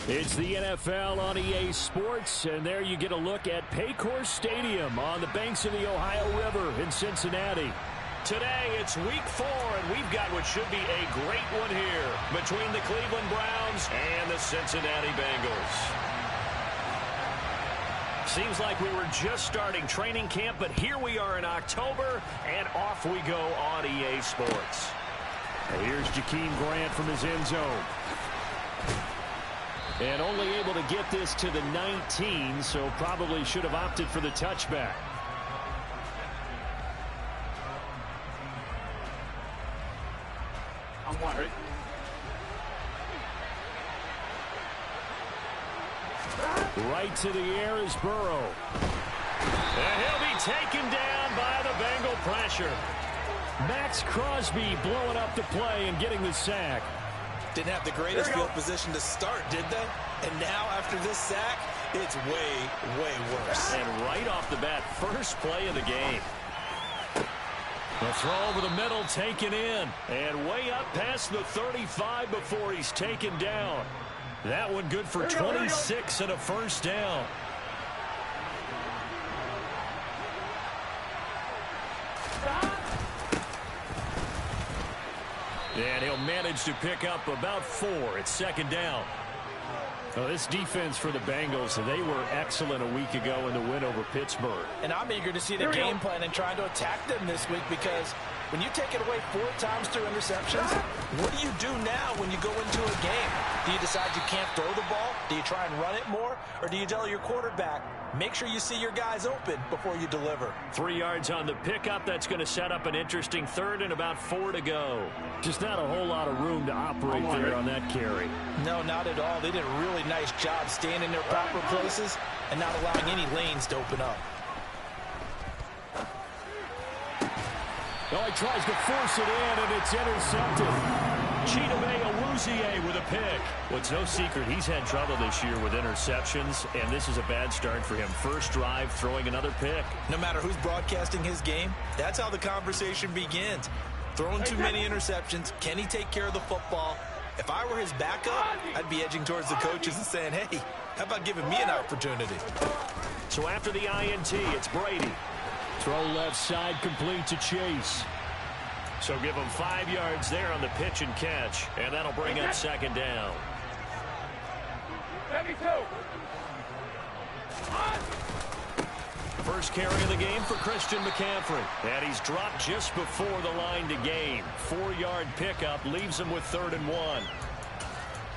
It's the NFL on EA Sports, and there you get a look at Paycor Stadium on the banks of the Ohio River in Cincinnati. Today, it's week 4, and we've got what should be a great one here between the Cleveland Browns and the Cincinnati Bengals. Seems like we were just starting training camp, but here we are in October, and off we go on EA Sports. And here's Jakeem Grant from his end zone. And only able to get this to the 19, so probably should have opted for the touchback. I'm wondering. Right to the air is Burrow. And he'll be taken down by the Bengal pressure. Max Crosby blowing up the play and getting the sack. Didn't have the greatest field position to start, did they? And now after this sack, it's way, way worse. And right off the bat, first play of the game. The throw over the middle, taken in. And way up past the 35 before he's taken down. That one good for 26 and a first down. And he'll manage to pick up about 4. It's second down. Well, this defense for the Bengals, they were excellent a week ago in the win over Pittsburgh. And I'm eager to see the game plan and trying to attack them this week, because when you take it away 4 times through interceptions, what do you do now when you go into a game? Do you decide you can't throw the ball? Do you try and run it more? Or do you tell your quarterback, make sure you see your guys open before you deliver? 3 yards on the pickup. That's going to set up an interesting third and about 4 to go. Just not a whole lot of room to operate there on that carry. No, not at all. They did a really nice job staying in their proper places and not allowing any lanes to open up. Oh, he tries to force it in, and it's intercepted. Chidobe Awuzie with a pick. Well, it's no secret he's had trouble this year with interceptions, and this is a bad start for him. First drive, throwing another pick. No matter who's broadcasting his game, that's how the conversation begins. Throwing too many interceptions, can he take care of the football? If I were his backup, I'd be edging towards the coaches and saying, hey, how about giving me an opportunity? So after the INT, it's Brady. Throw left side, complete to Chase. So give him 5 yards there on the pitch and catch, and that'll bring up second down. 72. First carry of the game for Christian McCaffrey. And he's dropped just before the line to gain. 4-yard pickup leaves him with 3rd and 1.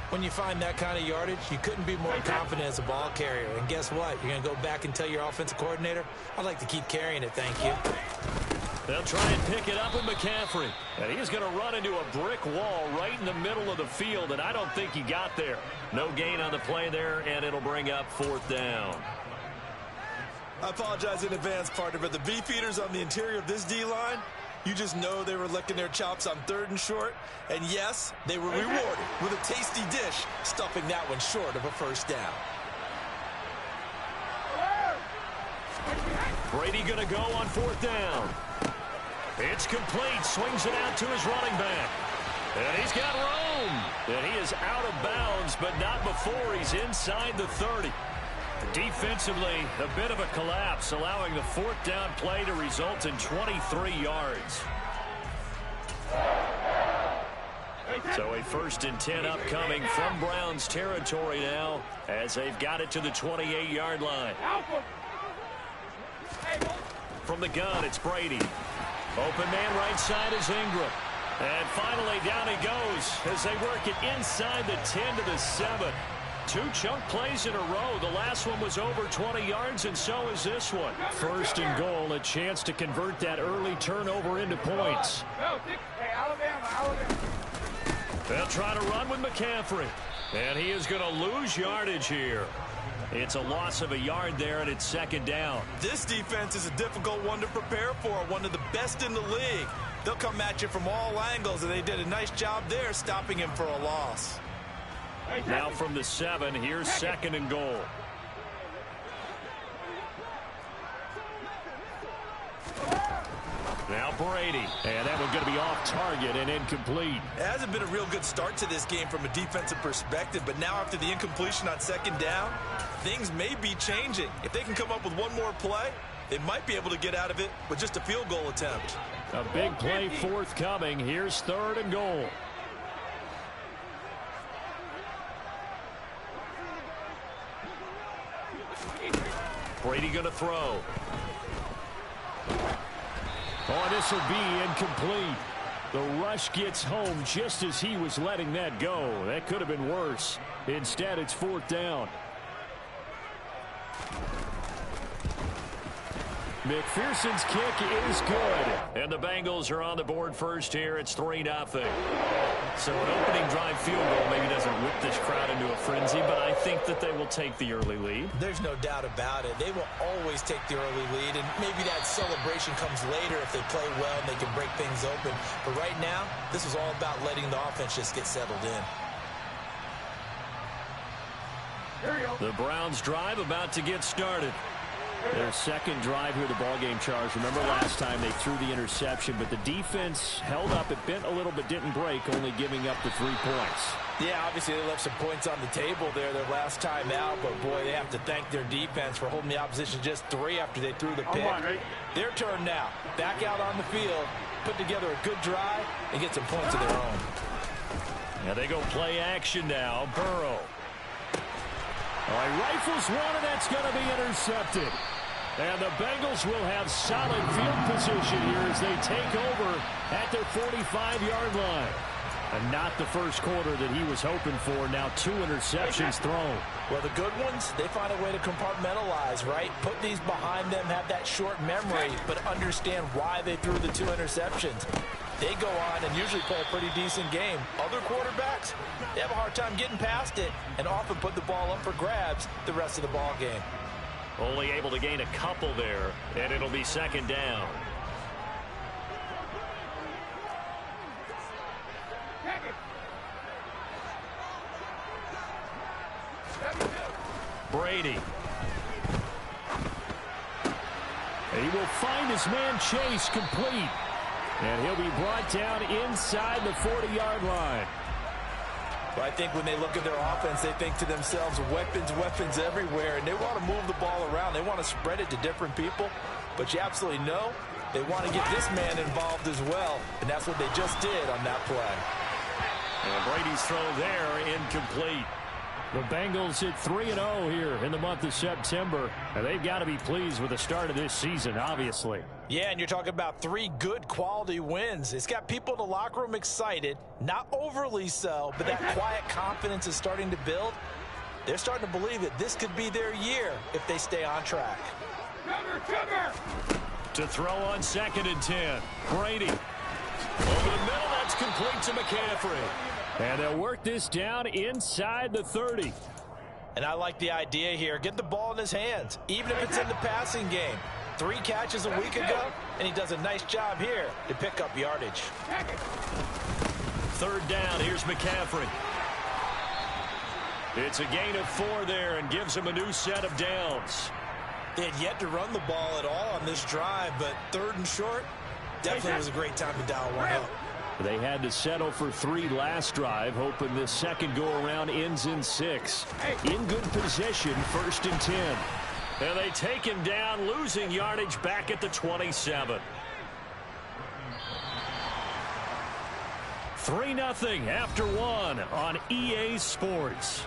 When you find that kind of yardage, you couldn't be more confident as a ball carrier. And guess what? You're going to go back and tell your offensive coordinator, I'd like to keep carrying it, thank you. They'll try and pick it up with McCaffrey. And he's going to run into a brick wall right in the middle of the field, and I don't think he got there. No gain on the play there, and it'll bring up 4th down. I apologize in advance, partner, but the beefeaters on the interior of this D-line, you just know they were licking their chops on 3rd and short. And yes, they were rewarded with a tasty dish, stuffing that one short of a first down. Brady going to go on 4th down. It's complete. Swings it out to his running back. And he's got room. And he is out of bounds, but not before he's inside the 30. Defensively, a bit of a collapse, allowing the 4th down play to result in 23 yards. So a 1st and 10 upcoming from Browns territory now, as they've got it to the 28-yard line. From the gun, it's Brady. Open man right side is Ingram. And finally, down he goes as they work it inside the 10 to the 7. 2 chunk plays in a row. The last one was over 20 yards, and so is this one. 1st and goal, a chance to convert that early turnover into points. They'll try to run with McCaffrey. And he is going to lose yardage here. It's a loss of a yard there, and it's 2nd down. This defense is a difficult one to prepare for, one of the best in the league. They'll come at you from all angles, and they did a nice job there stopping him for a loss. Now from the 7, here's 2nd and goal. Now Brady. And that one's going to be off target and incomplete. It hasn't been a real good start to this game from a defensive perspective, but now after the incompletion on second down, things may be changing. If they can come up with one more play, they might be able to get out of it with just a field goal attempt. A big play forthcoming. Here's 3rd and goal. Brady going to throw. Oh, this will be incomplete. The rush gets home just as he was letting that go. That could have been worse. Instead, it's 4th down. McPherson's kick is good. And the Bengals are on the board first here. It's 3-0. So an opening drive field goal maybe doesn't whip this crowd into a frenzy, but I think that they will take the early lead. There's no doubt about it. They will always take the early lead, and maybe that celebration comes later if they play well and they can break things open. But right now, this is all about letting the offense just get settled in. The Browns drive about to get started. Their second drive here, the ballgame, Charles. Remember last time they threw the interception, but the defense held up. It bent a little but didn't break, only giving up the 3 points. Yeah, obviously they left some points on the table there their last time out, but boy, they have to thank their defense for holding the opposition just 3 after they threw the pick. Their turn now. Back out on the field, put together a good drive, and get some points of their own. Now they go play action now. Burrow. All right, rifles one, and that's going to be intercepted. And the Bengals will have solid field position here as they take over at their 45-yard line. And not the first quarter that he was hoping for. Now 2 interceptions thrown. Well, the good ones, they find a way to compartmentalize, right? Put these behind them, have that short memory, but understand why they threw the 2 interceptions. They go on and usually play a pretty decent game. Other quarterbacks, they have a hard time getting past it and often put the ball up for grabs the rest of the ball game. Only able to gain a couple there, and it'll be 2nd down. Brady. He will find his man Chase complete. And he'll be brought down inside the 40-yard line. But I think when they look at their offense, they think to themselves, weapons, weapons everywhere, and they want to move the ball around. They want to spread it to different people. But you absolutely know they want to get this man involved as well, and that's what they just did on that play. And Brady's throw there, incomplete. The Bengals hit 3-0 here in the month of September, and they've got to be pleased with the start of this season, obviously. Yeah, and you're talking about 3 good quality wins. It's got people in the locker room excited, not overly so, but that quiet confidence is starting to build. They're starting to believe that this could be their year if they stay on track. To throw on 2nd and 10. Brady. Over the middle, that's complete to McCaffrey. And they'll work this down inside the 30. And I like the idea here. Get the ball in his hands, even if it's in the passing game. 3 catches a week ago, and he does a nice job here to pick up yardage. 3rd down, here's McCaffrey. It's a gain of 4 there and gives him a new set of downs. They had yet to run the ball at all on this drive, but 3rd and short, definitely was a great time to dial one up. They had to settle for 3 last drive, hoping this second go-around ends in 6. In good position, 1st and 10. And they take him down, losing yardage back at the 27. 3-0 after 1 on EA Sports.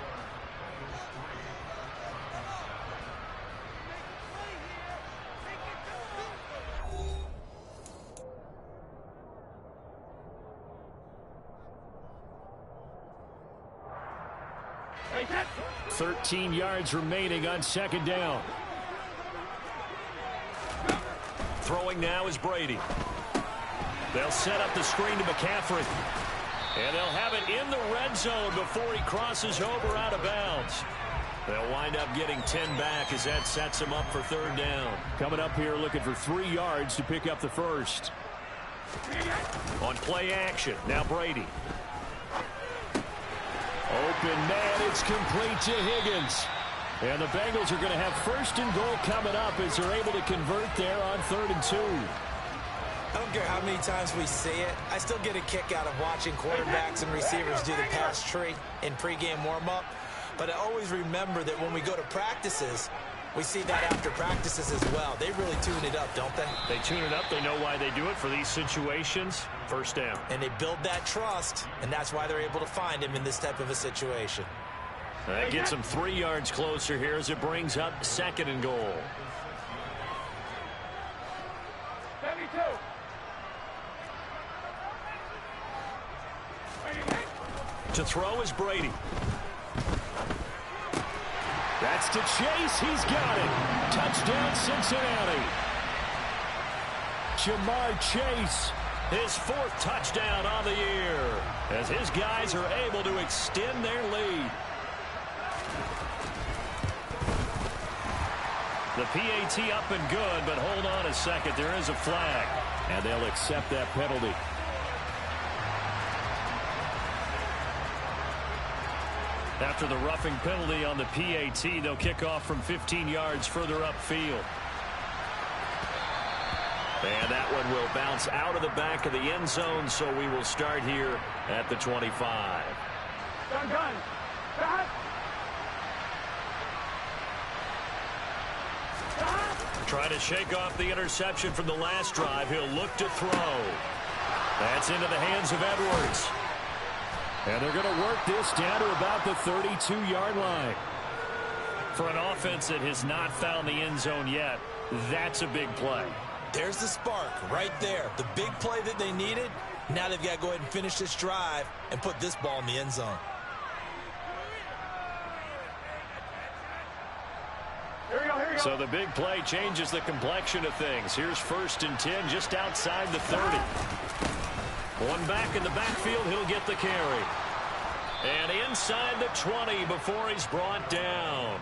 Hey, 13 yards remaining on 2nd down. Throwing now is Brady. They'll set up the screen to McCaffrey. And they'll have it in the red zone before he crosses over out of bounds. They'll wind up getting 10 back as that sets them up for 3rd down. Coming up here looking for 3 yards to pick up the first. On play action, now Brady. Open man, it's complete to Higgins. And the Bengals are going to have 1st and goal coming up as they're able to convert there on 3rd and 2. I don't care how many times we see it. I still get a kick out of watching quarterbacks and receivers do the pass tree in pregame warm-up. But I always remember that when we go to practices, we see that after practices as well. They really tune it up, don't they? They tune it up. They know why they do it for these situations. First down. And they build that trust, and that's why they're able to find him in this type of a situation. That gets them 3 yards closer here as it brings up 2nd and goal. 72. To throw is Brady. That's to Chase. He's got it. Touchdown, Cincinnati. Jamar Chase, his 4th touchdown on the year, as his guys are able to extend their lead. The PAT up and good, but hold on a second. There is a flag, and they'll accept that penalty. After the roughing penalty on the PAT, they'll kick off from 15 yards further upfield. And that one will bounce out of the back of the end zone, so we will start here at the 25. Gun. Trying to shake off the interception from the last drive. He'll look to throw. That's into the hands of Edwards. And they're going to work this down to about the 32-yard line. For an offense that has not found the end zone yet, that's a big play. There's the spark right there. The big play that they needed. Now they've got to go ahead and finish this drive and put this ball in the end zone. Here we go. So the big play changes the complexion of things. Here's 1st and 10 just outside the 30. One back in the backfield, he'll get the carry. And inside the 20 before he's brought down.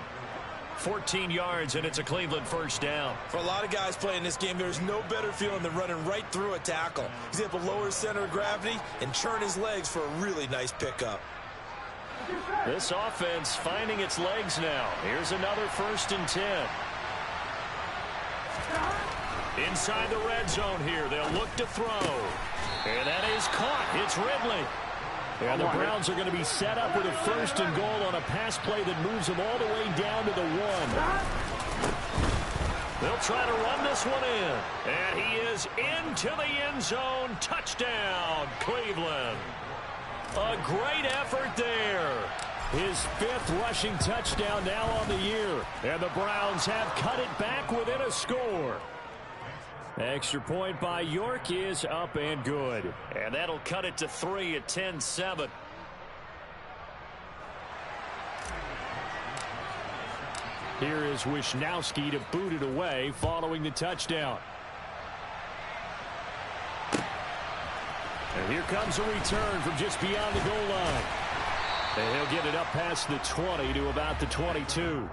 14 yards, and it's a Cleveland 1st down. For a lot of guys playing this game, there's no better feeling than running right through a tackle. He's able to lower his center of gravity and churn his legs for a really nice pickup. This offense finding its legs now. Here's another 1st and 10. Inside the red zone here. They'll look to throw. And that is caught. It's Ridley. And the Browns are going to be set up with a 1st and goal on a pass play that moves them all the way down to the 1. They'll try to run this one in. And he is into the end zone. Touchdown, Cleveland. A great effort there. His 5th rushing touchdown now on the year. And the Browns have cut it back within a score. Extra point by York is up and good. And that'll cut it to 3 at 10-7. Here is Wisnowski to boot it away following the touchdown. And here comes a return from just beyond the goal line. And he'll get it up past the 20 to about the 22.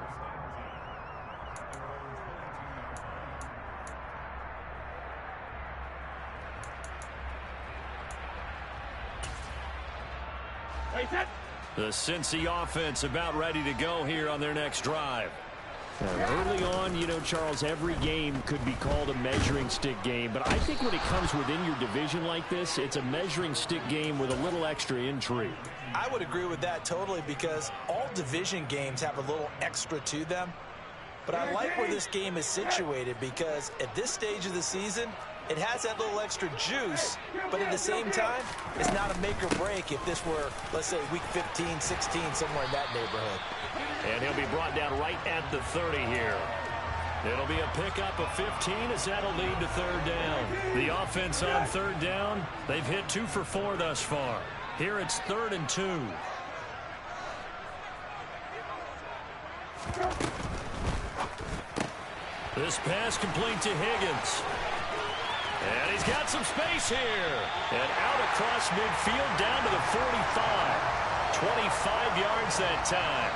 The Cincy offense about ready to go here on their next drive. Early on, you know, Charles, every game could be called a measuring stick game. But I think when it comes within your division like this, it's a measuring stick game with a little extra intrigue. I would agree with that totally because all division games have a little extra to them. But I like where this game is situated because at this stage of the season, it has that little extra juice, but at the same time, it's not a make or break if this were, let's say, week 15, 16, somewhere in that neighborhood. And he'll be brought down right at the 30 here. It'll be a pickup of 15 as that'll lead to 3rd down. The offense on 3rd down, they've hit 2 for 4 thus far. Here it's 3rd and 2. This pass complete to Higgins. And he's got some space here. And out across midfield down to the 45. 25 yards that time.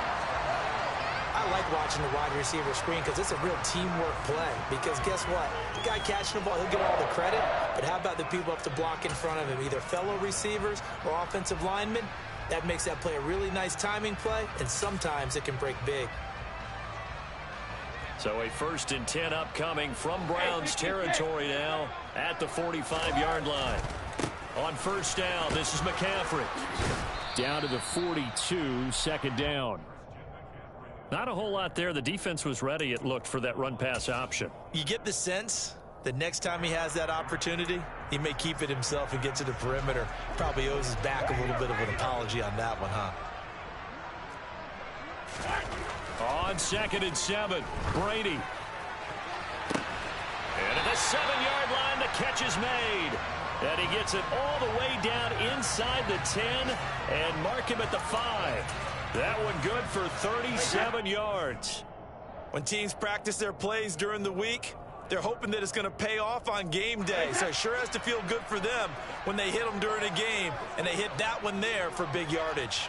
I like watching the wide receiver screen because it's a real teamwork play. Because guess what? The guy catching the ball, he'll get all the credit. But how about the people up to block in front of him, either fellow receivers or offensive linemen? That makes that play a really nice timing play, and sometimes it can break big. So a 1st and 10 upcoming from Browns territory now at the 45-yard line. On 1st down, this is McCaffrey. Down to the 42, 2nd down. Not a whole lot there. The defense was ready, it looked, for that run-pass option. You get the sense that next time he has that opportunity, he may keep it himself and get to the perimeter. Probably owes his back a little bit of an apology on that one, huh? On 2nd and 7, Brady. And at the 7-yard line, the catch is made. And he gets it all the way down inside the 10 and mark him at the 5. That one good for 37 yards. When teams practice their plays during the week, they're hoping that it's going to pay off on game day. So it sure has to feel good for them when they hit them during a game, and they hit that one there for big yardage.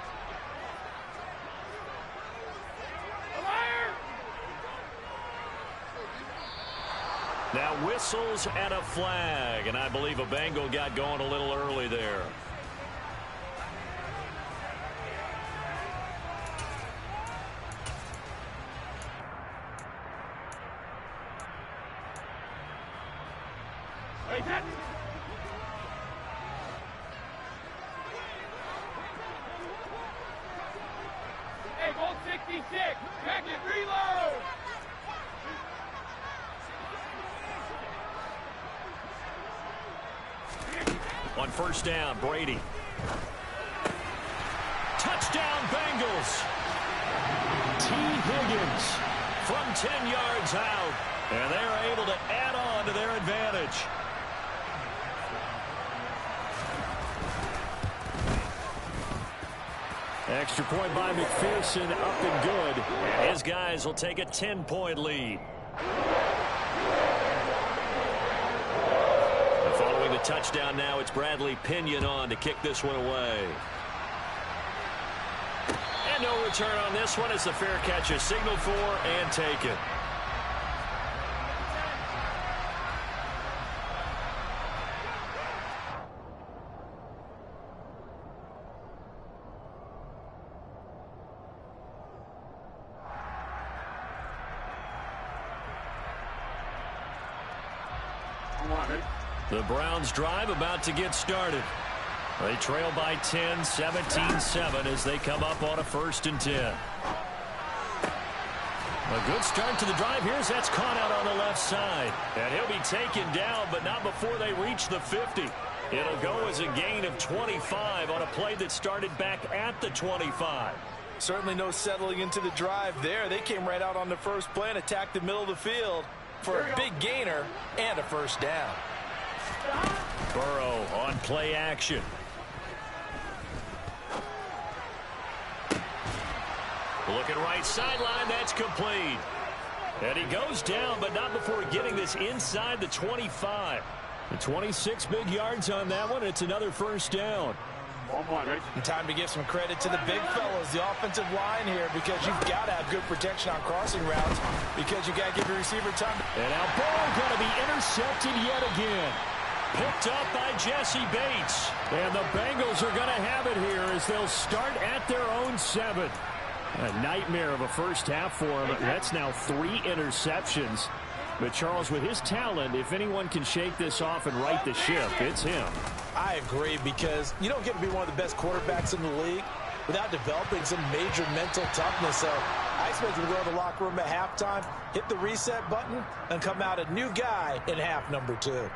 Now whistles and a flag, and I believe a Bengal got going a little early there. Hey, Bolt 66, back it, reload! On 1st down, Brady. Touchdown, Bengals. T. Higgins from 10 yards out. And they're able to add on to their advantage. Extra point by McPherson, up and good. And his guys will take a 10-point lead. Following the touchdown now, it's Bradley Pinion on to kick this one away. And no return on this one as the fair catch is signaled for and taken. The Browns drive about to get started. They trail by 10, 17-7 as they come up on a 1st and 10. A good start to the drive here as that's caught out on the left side. And he'll be taken down, but not before they reach the 50. It'll go as a gain of 25 on a play that started back at the 25. Certainly no settling into the drive there. They came right out on the first play and attacked the middle of the field for a big gainer and a 1st down. Burrow on play action. Looking right sideline, that's complete. And he goes down, but not before getting this inside the 25. The 26 big yards on that one. It's another 1st down. And time to give some credit to the big fellas, the offensive line here, because you've got to have good protection on crossing routes because you got to give your receiver time. And now Burrow going to be intercepted yet again. Picked up by Jesse Bates. And the Bengals are going to have it here as they'll start at their own 7. A nightmare of a first half for him. That's now 3 interceptions. But Charles, with his talent, if anyone can shake this off and right the ship, it's him. I agree, because you don't get to be one of the best quarterbacks in the league without developing some major mental toughness. So I expect him to go to the locker room at halftime, hit the reset button, and come out a new guy in half number 2.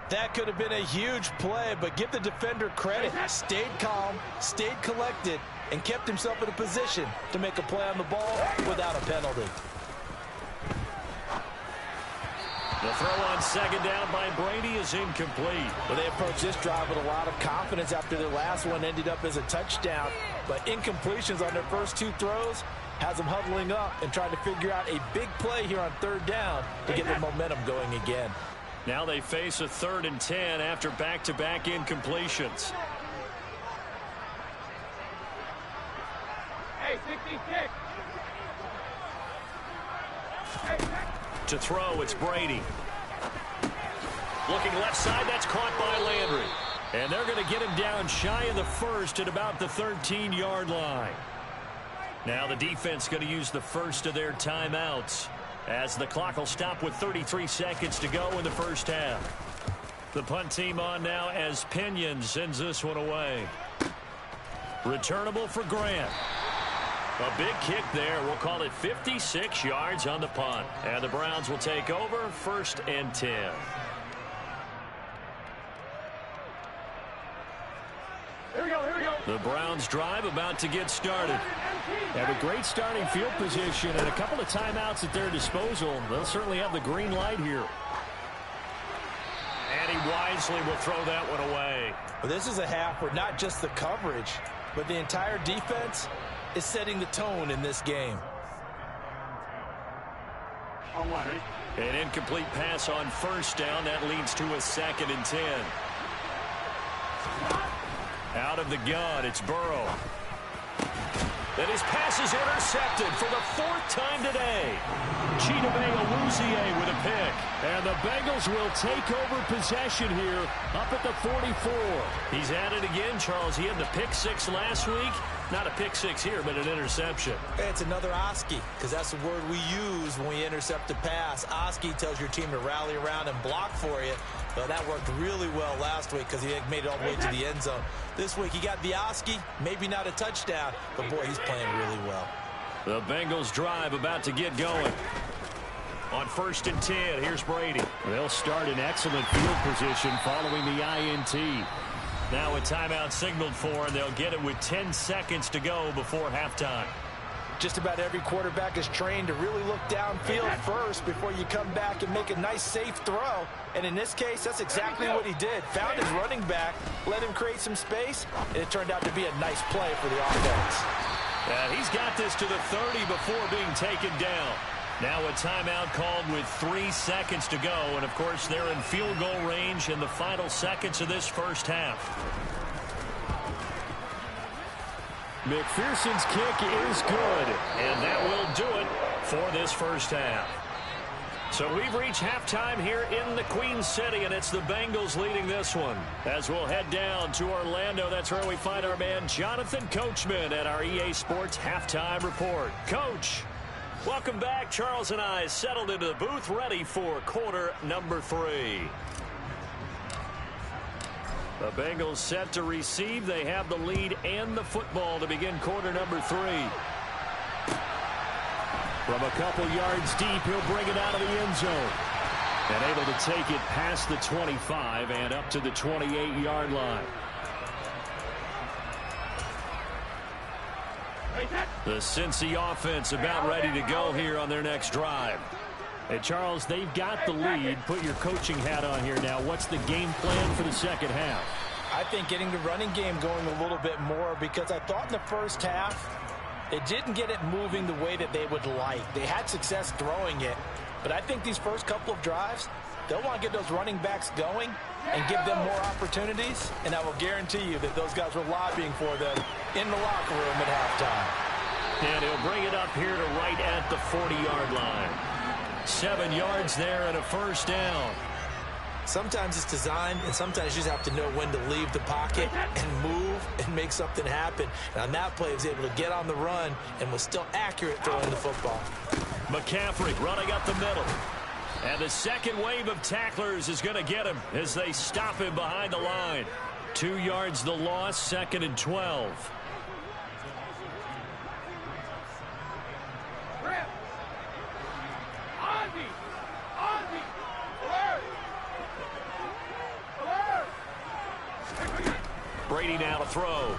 That could have been a huge play, but give the defender credit. Stayed calm, stayed collected, and kept himself in a position to make a play on the ball without a penalty. The throw on 2nd down by Brady is incomplete. Well, they approached this drive with a lot of confidence after their last one ended up as a touchdown. But incompletions on their first 2 throws has them huddling up and trying to figure out a big play here on 3rd down to get their momentum going again. Now they face a 3rd and 10 after back-to-back incompletions. Hey, 66. To throw, it's Brady. Looking left side, that's caught by Landry. And they're going to get him down shy of the 1st at about the 13-yard line. Now the defense going to use the first of their timeouts. as the clock will stop with 33 seconds to go in the first half. The punt team on now as Pinion sends this one away. Returnable for Grant. A big kick there. We'll call it 56 yards on the punt. And the Browns will take over 1st and 10. Here we go, here we go. The Browns drive about to get started. Have a great starting field position and a couple of timeouts at their disposal. They'll certainly have the green light here. And he wisely will throw that one away. Well, this is a half where not just the coverage, but the entire defense is setting the tone in this game. An incomplete pass on 1st down. That leads to a 2nd and 10. Out of the gun, it's Burrow. And his pass is intercepted for the 4th time today. Chidobe Awuzie with a pick. And the Bengals will take over possession here up at the 44. He's at it again, Charles. He had the pick 6 last week. Not a pick 6 here, but an interception. It's another Oski, because that's the word we use when we intercept a pass. Oski tells your team to rally around and block for you. Well, that worked really well last week because he made it all the way to the end zone. This week he got the Oski, maybe not a touchdown, but boy, he's playing really well. The Bengals drive about to get going. On 1st and 10, here's Brady. They'll start in excellent field position following the INT. Now a timeout signaled for, and they'll get it with 10 seconds to go before halftime. Just about every quarterback is trained to really look downfield first before you come back and make a nice, safe throw. And in this case, that's exactly what he did. Found his running back, let him create some space, and it turned out to be a nice play for the offense. He's got this to the 30 before being taken down. Now a timeout called with 3 seconds to go. And, of course, they're in field goal range in the final seconds of this first half. McPherson's kick is good. And that will do it for this first half. So we've reached halftime here in the Queen City, and it's the Bengals leading this one. As we'll head down to Orlando, that's where we find our man Jonathan Coachman at our EA Sports Halftime Report. Coach, welcome back. Charles and I settled into the booth ready for quarter number 3. The Bengals set to receive. They have the lead and the football to begin quarter number 3. From a couple yards deep, he'll bring it out of the end zone. And able to take it past the 25 and up to the 28-yard line. The Cincy offense about ready to go here on their next drive. Hey, Charles, they've got the lead. Put your coaching hat on here now. What's the game plan for the second half? I think getting the running game going a little bit more, because I thought in the first half it didn't get it moving the way that they would like. They had success throwing it, but I think these first couple of drives, they'll want to get those running backs going and give them more opportunities, and I will guarantee you that those guys were lobbying for them in the locker room at halftime. And he'll bring it up here to right at the 40-yard line. 7 yards there and a first down. Sometimes it's designed, and sometimes you just have to know when to leave the pocket and move and make something happen. And on that play, he was able to get on the run and was still accurate throwing the football. McCaffrey running up the middle. And the second wave of tacklers is going to get him as they stop him behind the line. 2 yards the loss, 2nd and 12. Brady now to throw.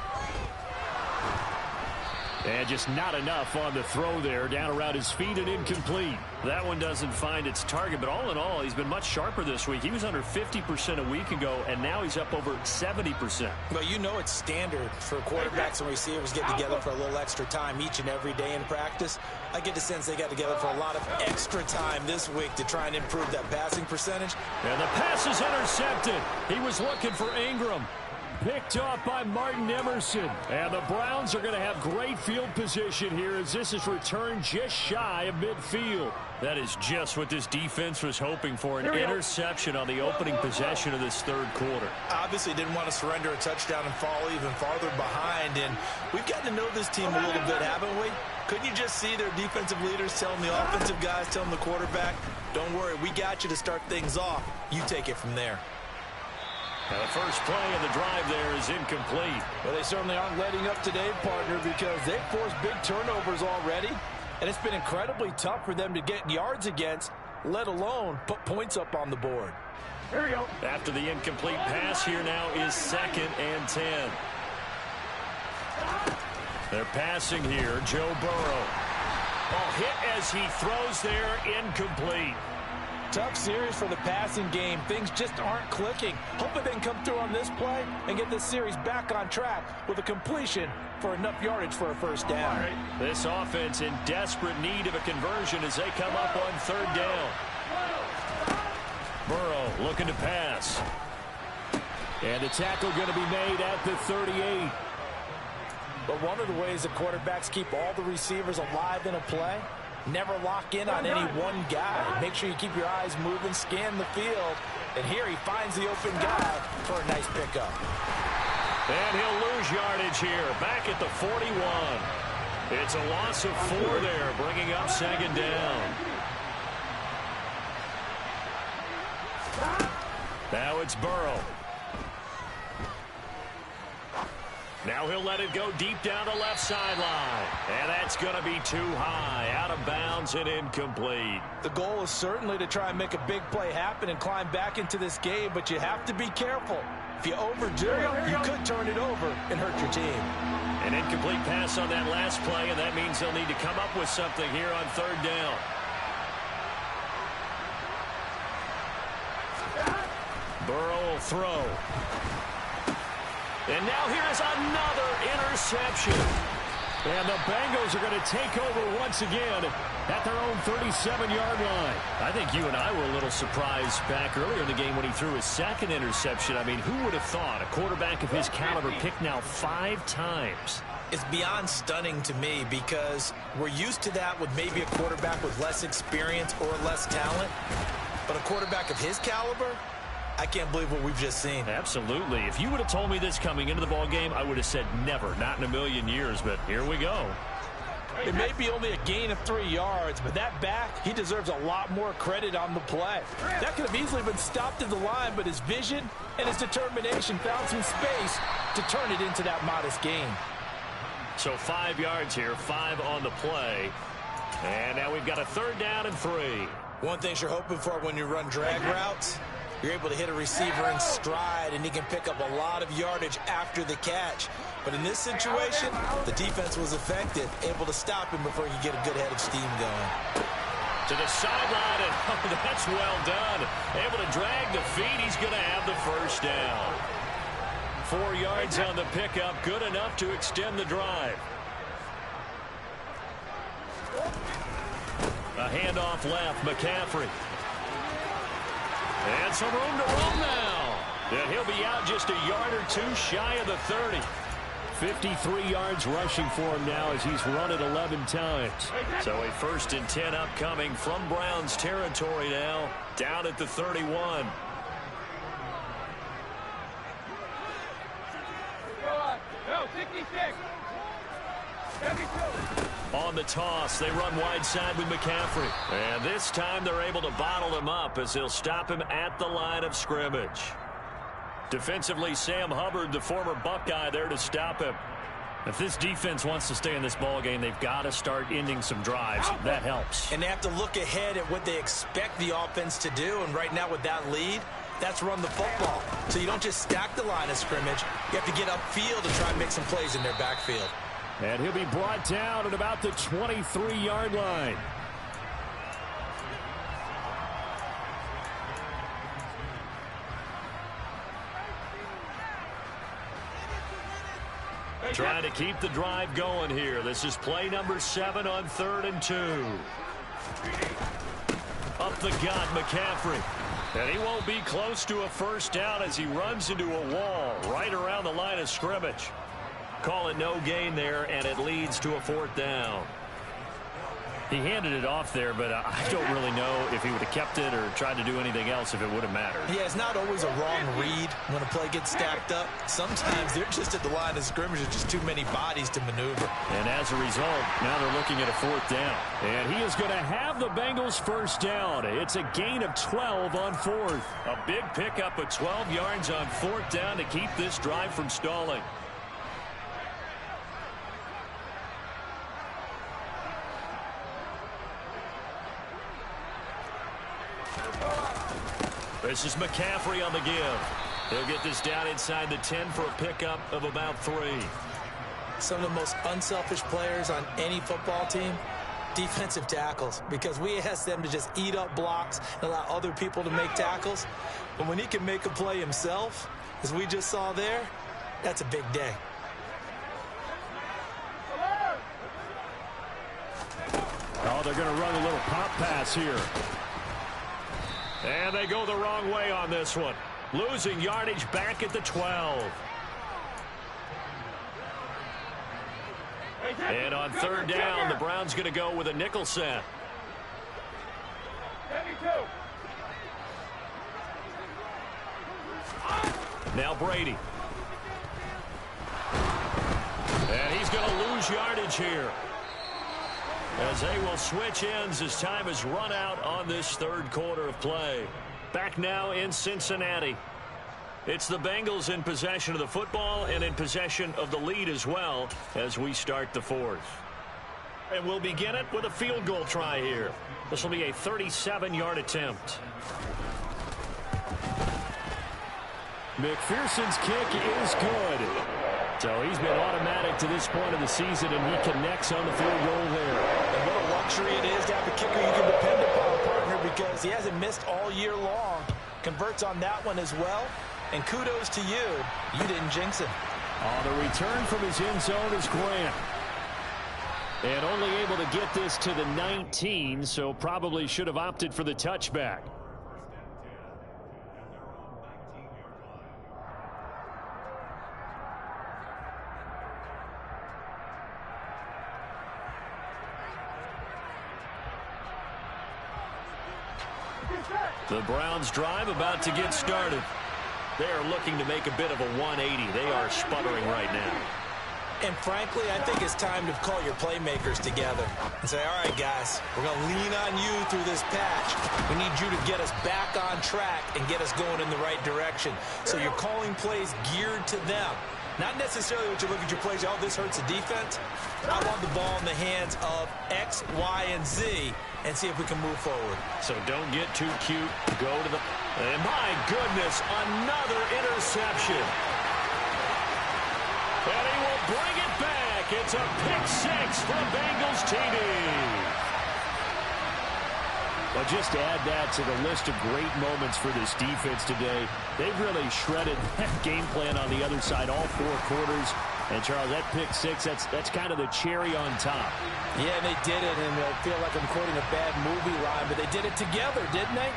And just not enough on the throw there. Down around his feet and incomplete. That one doesn't find its target, but all in all, he's been much sharper this week. He was under 50% a week ago, and now he's up over 70%. Well, you know it's standard for quarterbacks and receivers get together for a little extra time each and every day in practice. I get the sense they got together for a lot of extra time this week to try and improve that passing percentage. And the pass is intercepted. He was looking for Ingram. Picked off by Martin Emerson. And the Browns are going to have great field position here as this is returned just shy of midfield. That is just what this defense was hoping for, an interception on the opening possession of this third quarter. Obviously didn't want to surrender a touchdown and fall even farther behind. And we've gotten to know this team a little bit, haven't we? Couldn't you just see their defensive leaders telling the offensive guys, telling the quarterback, don't worry, we got you to start things off. You take it from there. Now the first play of the drive there is incomplete. Well, they certainly aren't letting up today, partner, because they've forced big turnovers already, and it's been incredibly tough for them to get yards against, let alone put points up on the board. Here we go. After the incomplete pass, here now is 2nd and 10. They're passing here. Joe Burrow. Oh, hit as he throws there, incomplete. Tough series for the passing game. Things just aren't clicking. Hoping they can come through on this play and get this series back on track with a completion for enough yardage for a first down. This offense in desperate need of a conversion as they come up on 3rd down. Burrow looking to pass. And the tackle going to be made at the 38. But one of the ways the quarterbacks keep all the receivers alive in a play, never lock in on any one guy. Make sure you keep your eyes moving, scan the field. And here he finds the open guy for a nice pickup. And he'll lose yardage here, back at the 41. It's a loss of 4 there, bringing up 2nd down. Now it's Burrow. Now he'll let it go deep down the left sideline. And that's going to be too high, out of bounds and incomplete. The goal is certainly to try and make a big play happen and climb back into this game, but you have to be careful. If you overdo it, you could turn it over and hurt your team. An incomplete pass on that last play, and that means they'll need to come up with something here on 3rd down. Burrow will throw. And now here is another interception. And the Bengals are going to take over once again at their own 37-yard line. I think you and I were a little surprised back earlier in the game when he threw his 2nd interception. I mean, who would have thought a quarterback of his caliber picked now 5 times? It's beyond stunning to me because we're used to that with maybe a quarterback with less experience or less talent. But a quarterback of his caliber, I can't believe what we've just seen. Absolutely. If you would have told me this coming into the ball game, I would have said never, not in a million years, but here we go. It may be only a gain of 3 yards, but that back, he deserves a lot more credit on the play. That could have easily been stopped at the line, but his vision and his determination found some space to turn it into that modest gain. So 5 yards here, 5 on the play. And now we've got a 3rd down and 3. One thing you're hoping for when you run drag routes, you're able to hit a receiver in stride, and he can pick up a lot of yardage after the catch. But in this situation, the defense was effective, able to stop him before he could get a good head of steam going. To the sideline, and oh, that's well done. Able to drag the feet. He's going to have the first down. 4 yards on the pickup, good enough to extend the drive. A handoff left, McCaffrey. And some room to roam now. And he'll be out just a yard or 2 shy of the 30. 53 yards rushing for him now as he's run it 11 times. So a 1st and 10 upcoming from Browns territory now, down at the 31. No, 66. 72. On the toss, they run wide side with McCaffrey. And this time they're able to bottle him up as they'll stop him at the line of scrimmage. Defensively, Sam Hubbard, the former Buckeye, there to stop him. If this defense wants to stay in this ballgame, they've got to start ending some drives. That helps. And they have to look ahead at what they expect the offense to do. And right now with that lead, that's run the football. So you don't just stack the line of scrimmage. You have to get upfield and try and make some plays in their backfield. And he'll be brought down at about the 23-yard line. Trying to keep the drive going here. This is play number 7 on 3rd and 2. Up the gut, McCaffrey. And he won't be close to a first down as he runs into a wall right around the line of scrimmage. Call it no gain there, and it leads to a 4th down. He handed it off there, but I don't really know if he would have kept it or tried to do anything else if it would have mattered. Yeah, it's not always a wrong read when a play gets stacked up. Sometimes they're just at the line of scrimmage with just too many bodies to maneuver. And as a result, now they're looking at a 4th down. And he is going to have the Bengals first down. It's a gain of 12 on 4th. A big pickup of 12 yards on 4th down to keep this drive from stalling. This is McCaffrey on the give. He'll get this down inside the 10 for a pickup of about 3. Some of the most unselfish players on any football team, defensive tackles, because we ask them to just eat up blocks and allow other people to make tackles. But when he can make a play himself, as we just saw there, that's a big day. Oh, they're going to run a little pop pass here. And they go the wrong way on this one. Losing yardage back at the 12. And on 3rd down, the Browns going to go with a nickel set. Now Brady. And he's going to lose yardage here, as they will switch ends as time has run out on this 3rd quarter of play. Back now in Cincinnati. It's the Bengals in possession of the football and in possession of the lead as well as we start the 4th. And we'll begin it with a field goal try here. This will be a 37-yard attempt. McPherson's kick is good. So he's been automatic to this point of the season, and he connects on the field goal there. And what a luxury it is to have a kicker you can depend upon, partner, because he hasn't missed all year long. Converts on that one as well. And kudos to you. You didn't jinx him. The return from his end zone is Grant. And only able to get this to the 19, so probably should have opted for the touchback. The Browns drive about to get started. They are looking to make a bit of a 180. They are sputtering right now. And frankly, I think it's time to call your playmakers together and say, all right, guys, we're going to lean on you through this patch. We need you to get us back on track and get us going in the right direction. So you're calling plays geared to them. Not necessarily what you look at your plays, oh, this hurts the defense. I want the ball in the hands of X, Y, and Z and see if we can move forward. So don't get too cute. Go to the... And my goodness, another interception. And he will bring it back. It's a pick 6 for the Bengals TD. Well, just add that to the list of great moments for this defense today. They've really shredded that game plan on the other side all 4 quarters. And, Charles, that pick 6, that's kind of the cherry on top. Yeah, they did it, and I feel like I'm quoting a bad movie line, but they did it together, didn't they?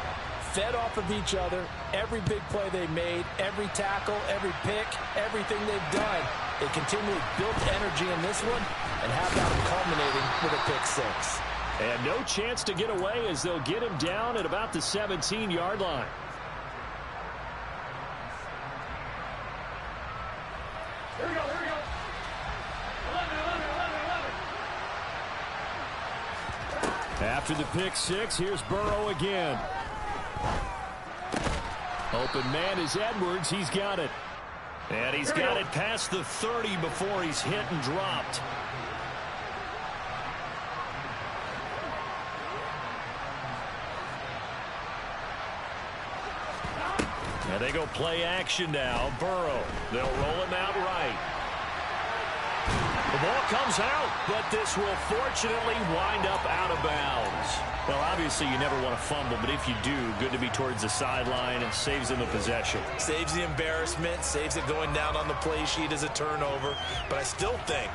Fed off of each other, every big play they made, every tackle, every pick, everything they've done. They continually built energy in this one and have that culminating with a pick 6. And no chance to get away as they'll get him down at about the 17-yard line. Here we go, here we go. 11. After the pick 6, here's Burrow again. Open man is Edwards. He's got it. And he's got it past the 30 before he's hit and dropped. And they go play action now. Burrow. They'll roll him out right. The ball comes out, but this will fortunately wind up out of bounds. Well, obviously you never want to fumble, but if you do, good to be towards the sideline and saves them the possession. Saves the embarrassment, saves it going down on the play sheet as a turnover. But I still think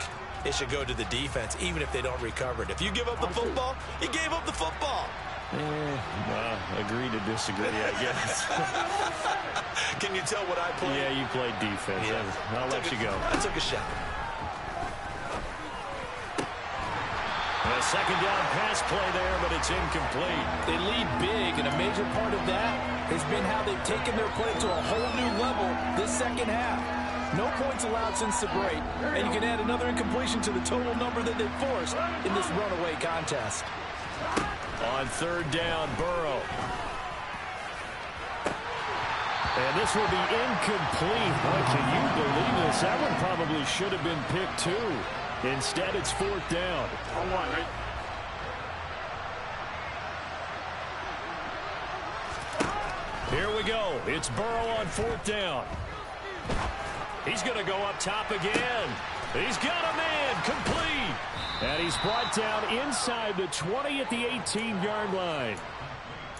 it should go to the defense, even if they don't recover it. If you give up the football, you gave up the football. Well, agree to disagree, I guess. Can you tell what I played? Yeah, you played defense. Yeah. I'll let you go. I took a shot. A second down pass play there, but it's incomplete. They lead big, and a major part of that has been how they've taken their play to a whole new level this second half. No points allowed since the break, and you can add another incompletion to the total number that they've forced in this runaway contest. On third down, Burrow. And this will be incomplete. Boy, can you believe this? That one probably should have been picked too. Instead, it's fourth down. On one, right? Here we go. It's Burrow on fourth down. He's going to go up top again. He's got a man complete. And he's brought down inside the 20 at the 18-yard line.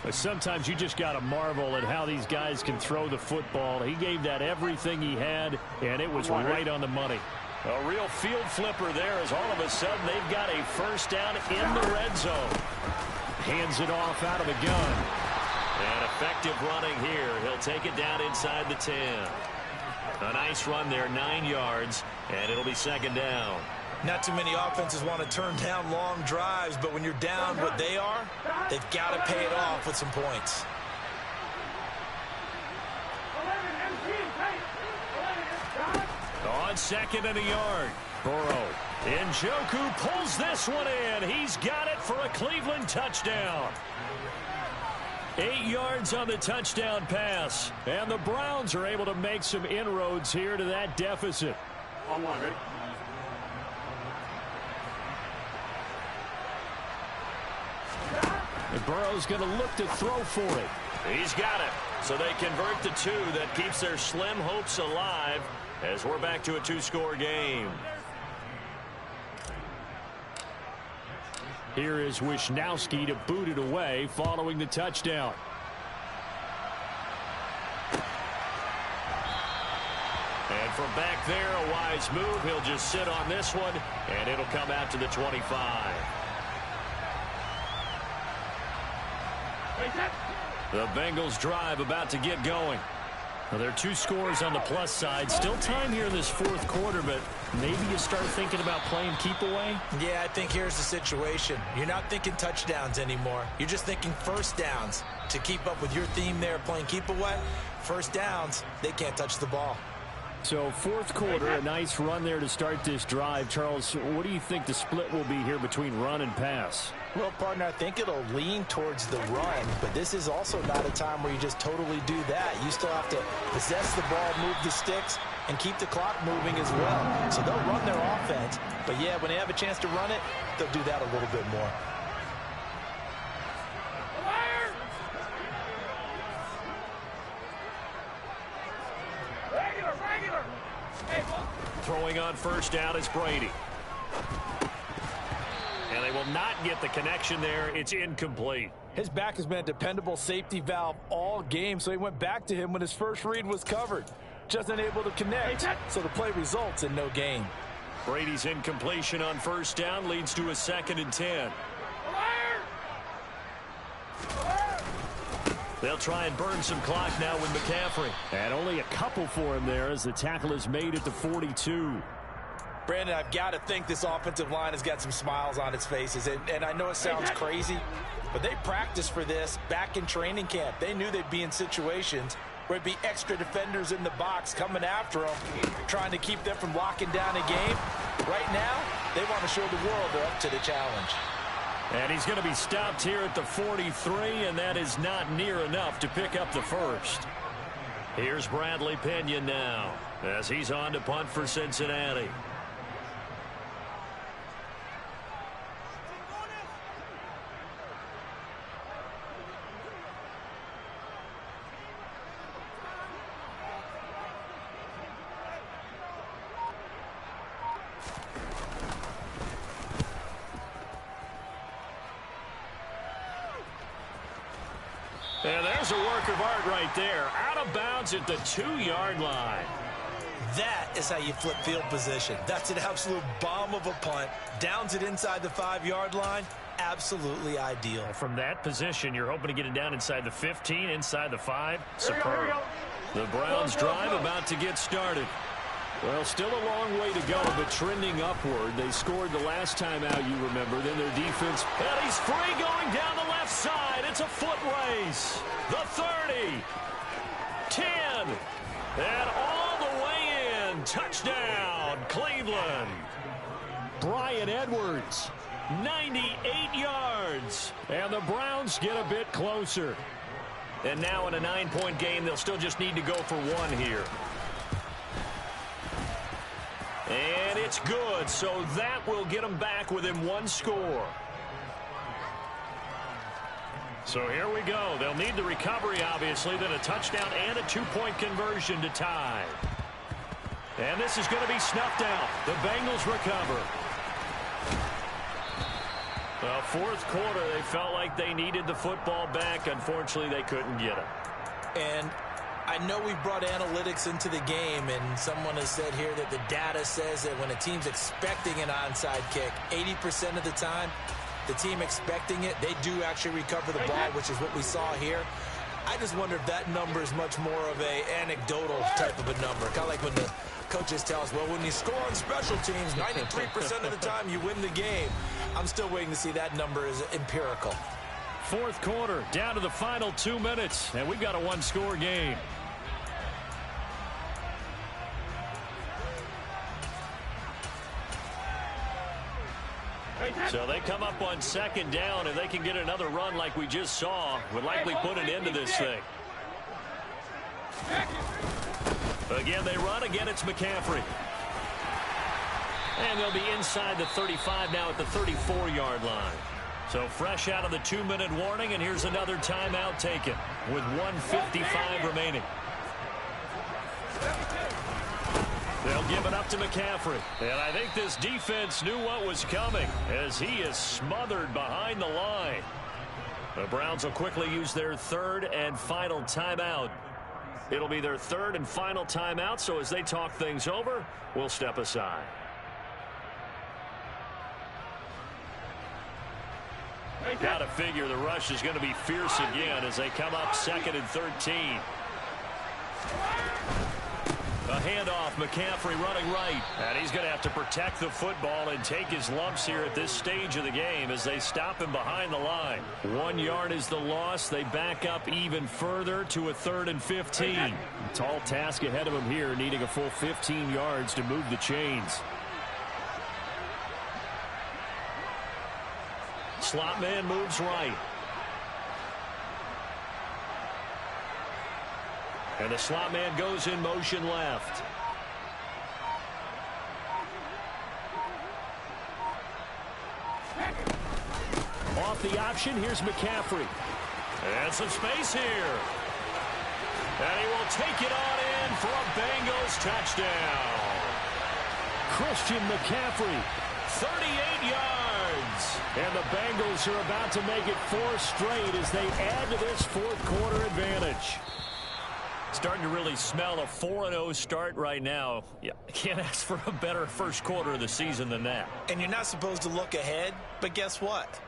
But sometimes you just got to marvel at how these guys can throw the football. He gave that everything he had, and it was right on the money. A real field flipper there as all of a sudden they've got a first down in the red zone. Hands it off out of the gun. And effective running here. He'll take it down inside the 10. A nice run there, 9 yards, and it'll be second down. Not too many offenses want to turn down long drives, but when you're down what they are, they've got to pay it off with some points. On second and a yard, Burrow. Njoku pulls this one in. He's got it for a Cleveland touchdown. 8 yards on the touchdown pass. And the Browns are able to make some inroads here to that deficit. On one, right? And Burrow's going to look to throw for it. He's got it. So they convert the 2. That keeps their slim hopes alive as we're back to a 2-score game. Here is Wisnowski to boot it away following the touchdown. And from back there, a wise move. He'll just sit on this one, and it'll come out to the 25. The Bengals drive about to get going. Well, there are 2 scores on the plus side. Still time here in this fourth quarter, but maybe you start thinking about playing keep away? Yeah, I think here's the situation. You're not thinking touchdowns anymore. You're just thinking first downs. To keep up with your theme there, playing keep away, first downs, they can't touch the ball. So fourth quarter, a nice run there to start this drive. Charles, what do you think the split will be here between run and pass? Well, partner, I think it'll lean towards the run, but this is also not a time where you just totally do that. You still have to possess the ball, move the sticks, and keep the clock moving as well. So they'll run their offense, but yeah, when they have a chance to run it, they'll do that a little bit more. Throwing on first down is Brady. And they will not get the connection there. It's incomplete. His back has been a dependable safety valve all game, so he went back to him when his first read was covered. Just unable to connect, so the play results in no gain. Brady's incompletion on first down leads to a 2nd and 10. They'll try and burn some clock now with McCaffrey. And only a couple for him there as the tackle is made at the 42. Brandon, I've got to think this offensive line has got some smiles on its faces. And I know it sounds crazy, but they practiced for this back in training camp. They knew they'd be in situations where it'd be extra defenders in the box coming after them, trying to keep them from locking down a game. Right now, they want to show the world they're up to the challenge. And he's going to be stopped here at the 43, and that is not near enough to pick up the first. Here's Bradley Pinion now as he's on to punt for Cincinnati. And there's a work of art right there. Out of bounds at the 2-yard line. That is how you flip field position. That's an absolute bomb of a punt. Downs it inside the 5-yard line. Absolutely ideal. From that position, you're hoping to get it down inside the 15, inside the 5. Superb. The Browns drive about to get started. Well, still a long way to go, but trending upward. They scored the last time out, you remember. Then their defense. And he's free going down the left side. It's a foot race. The 30. 10. And all the way in. Touchdown, Cleveland. Bryan Edwards, 98 yards. And the Browns get a bit closer. And now in a 9-point game, they'll still just need to go for one here. And it's good, so that will get them back within one score. So here we go. They'll need the recovery, obviously, then a touchdown and a 2-point conversion to tie. And this is going to be snuffed out. The Bengals recover. Well, fourth quarter, they felt like they needed the football back. Unfortunately, they couldn't get it. And I know we've brought analytics into the game, and someone has said here that the data says that when a team's expecting an onside kick, 80% of the time, the team expecting it, they do actually recover the ball, which is what we saw here. I just wonder if that number is much more of a anecdotal type of a number. Kind of like when the coaches tell us, well, when you score on special teams, 93% of the time you win the game. I'm still waiting to see that number is empirical. Fourth quarter, down to the final 2 minutes, and we've got a one-score game. So they come up on second down, and they can get another run like we just saw. Would likely put an end to this thing. Again, they run. Again, it's McCaffrey. And they'll be inside the 35 now at the 34-yard line. So fresh out of the 2-minute warning, and here's another timeout taken with 1:55 remaining. They'll give it up to McCaffrey. And I think this defense knew what was coming as he is smothered behind the line. The Browns will quickly use their third and final timeout. It'll be their third and final timeout, so as they talk things over, we'll step aside. Got to figure the rush is going to be fierce again as they come up 2nd and 13. A handoff, McCaffrey running right. And he's going to have to protect the football and take his lumps here at this stage of the game as they stop him behind the line. 1 yard is the loss. They back up even further to a 3rd and 15. Tall task ahead of him here, needing a full 15 yards to move the chains. Slot man moves right. And the slot man goes in motion left. Off the option, here's McCaffrey. And some space here. And he will take it on in for a Bengals touchdown. Christian McCaffrey, 38 yards. And the Bengals are about to make it 4 straight as they add to this fourth quarter advantage. Starting to really smell a 4-0 start right now. Yeah, can't ask for a better first quarter of the season than that. And you're not supposed to look ahead, but guess what?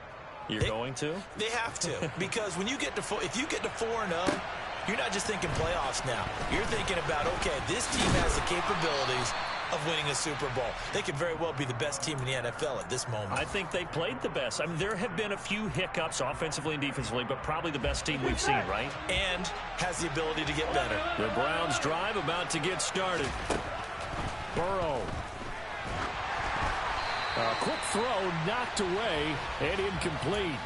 You're going to? They have to, because when you get to if you get to 4-0, you're not just thinking playoffs now. You're thinking about, okay, this team has the capabilities of winning a Super Bowl. They could very well be the best team in the NFL at this moment. I think they played the best. I mean, there have been a few hiccups offensively and defensively, but probably the best team we've seen, right? And has the ability to get better. The Browns drive about to get started. Burrow. A quick throw knocked away and incomplete.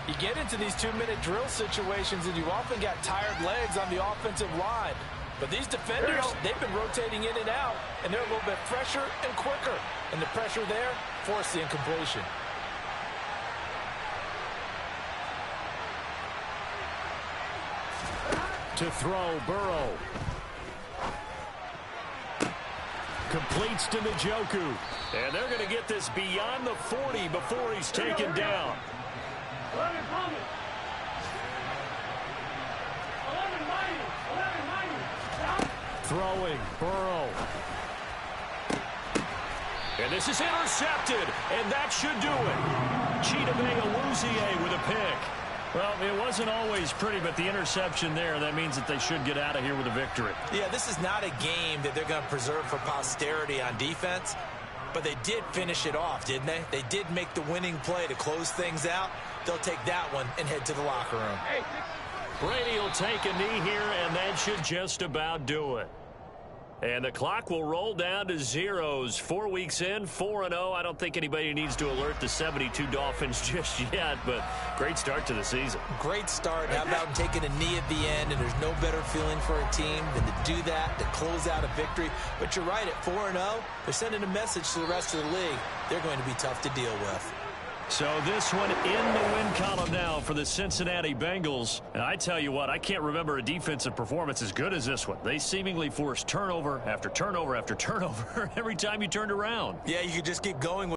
You get into these 2-minute drill situations and you often got tired legs on the offensive line. But these defenders, they've been rotating in and out, and they're a little bit fresher and quicker. And the pressure there forced the incompletion. To throw, Burrow. Completes to Njoku. And they're going to get this beyond the 40 before he's taken down. Throwing, Burrow. And this is intercepted, and that should do it. Chidobe Awuzie with a pick. Well, it wasn't always pretty, but the interception there, that means that they should get out of here with a victory. Yeah, this is not a game that they're going to preserve for posterity on defense, but they did finish it off, didn't they? They did make the winning play to close things out. They'll take that one and head to the locker room. Brady will take a knee here, and that should just about do it. And the clock will roll down to zeros. 4 weeks in, 4-0. I don't think anybody needs to alert the 72 Dolphins just yet, but great start to the season. Great start. How about taking a knee at the end, and there's no better feeling for a team than to do that, to close out a victory. But you're right, at 4-0, they're sending a message to the rest of the league. They're going to be tough to deal with. So this one in the win column now for the Cincinnati Bengals. And I tell you what, I can't remember a defensive performance as good as this one. They seemingly forced turnover after turnover after turnover every time you turned around. Yeah, you could just keep going with